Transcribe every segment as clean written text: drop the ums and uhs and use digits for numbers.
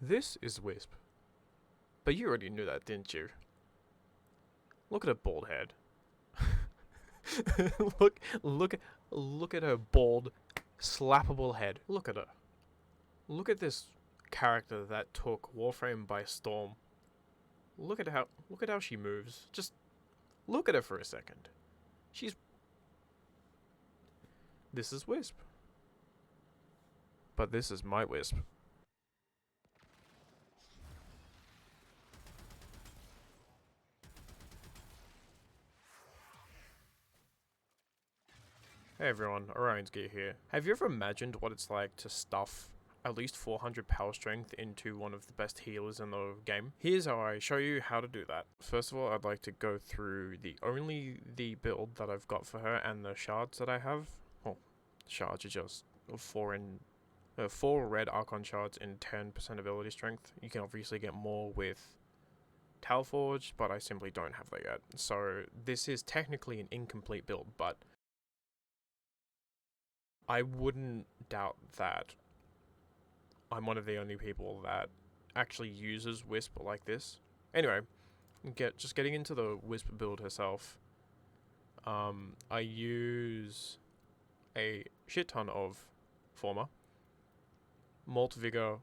This is Wisp. But you already knew that, didn't you? Look at her bald head. look at her bald, slappable head. Look at her. Look at this character that took Warframe by storm. Look at how she moves. Just look at her for a second. This is Wisp. But this is my Wisp. Hey everyone, Orionsgear here. Have you ever imagined what it's like to stuff at least 400 power strength into one of the best healers in the game? Here's how I show you how to do that. First of all, I'd like to go through the build that I've got for her and the shards that I have. Well, shards are just 4 red Archon shards in 10% ability strength. You can obviously get more with Talforge, but I simply don't have that yet. So this is technically an incomplete build, but I wouldn't doubt that I'm one of the only people that actually uses Wisp like this. Anyway, just getting into the Wisp build herself, I use a shit ton of Former, Molt Vigor,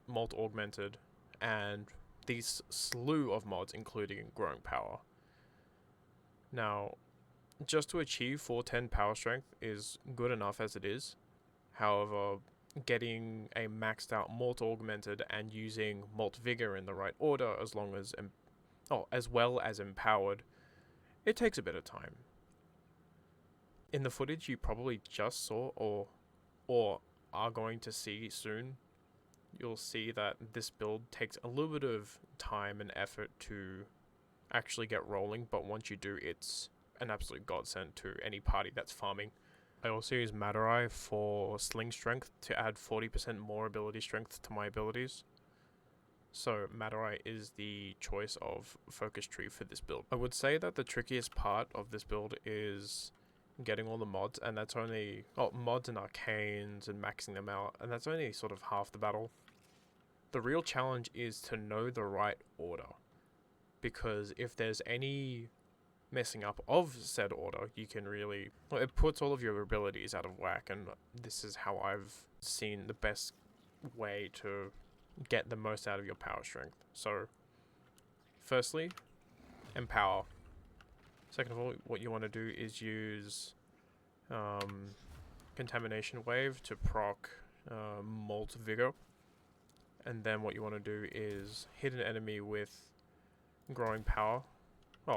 Molt Augmented, and these slew of mods including Growing Power. Now, just to achieve 410 power strength is good enough as it is. However, getting a maxed out Molt Augmented and using Molt Vigor in the right order as well as Empowered, it takes a bit of time. In the footage you probably just saw or are going to see soon, you'll see that this build takes a little bit of time and effort to actually get rolling, but once you do, it's an absolute godsend to any party that's farming. I also use Matter for sling strength to add 40% more ability strength to my abilities. So Matter is the choice of focus tree for this build. I would say that the trickiest part of this build is getting all the mods, and that's only mods and arcanes and maxing them out, and that's only sort of half the battle. The real challenge is to know the right order, because if there's any messing up of said order, you can really, it puts all of your abilities out of whack, and this is how I've seen the best way to get the most out of your power strength. So firstly, empower. Second of all, what you want to do is use Contamination Wave to proc Molt Vigor, and then what you want to do is hit an enemy with Growing Power.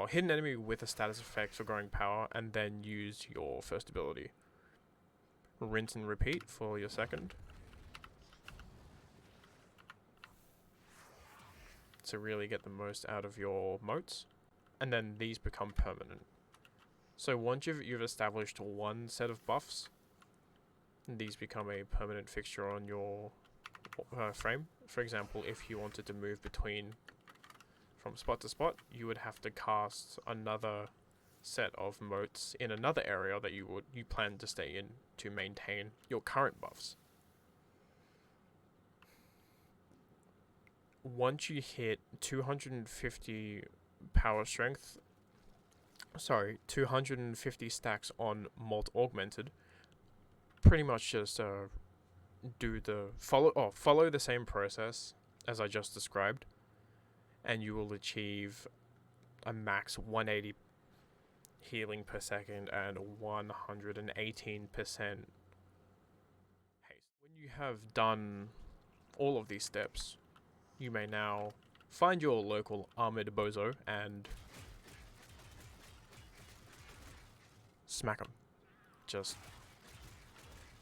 Hit an enemy with a status effect for Growing Power, and then use your first ability. Rinse and repeat for your second, to really get the most out of your motes, and then these become permanent. So once you've established one set of buffs, these become a permanent fixture on your frame. For example, if you wanted to move from spot to spot, you would have to cast another set of motes in another area that you plan to stay in to maintain your current buffs. Once you hit 250 power strength, 250 stacks on Molt Augmented, pretty much just follow the same process as I just described, and you will achieve a max 180 healing per second and 118% haste. When you have done all of these steps, you may now find your local armored bozo and smack him. Just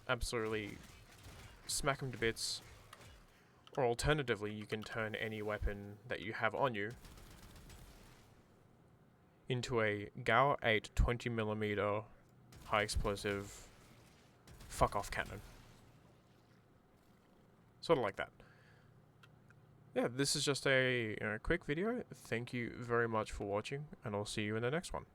absolutely smack him to bits. Or alternatively, you can turn any weapon that you have on you into a Gauer 8 20mm high explosive fuck off cannon. Sort of like that. Yeah, this is just a quick video. Thank you very much for watching, and I'll see you in the next one.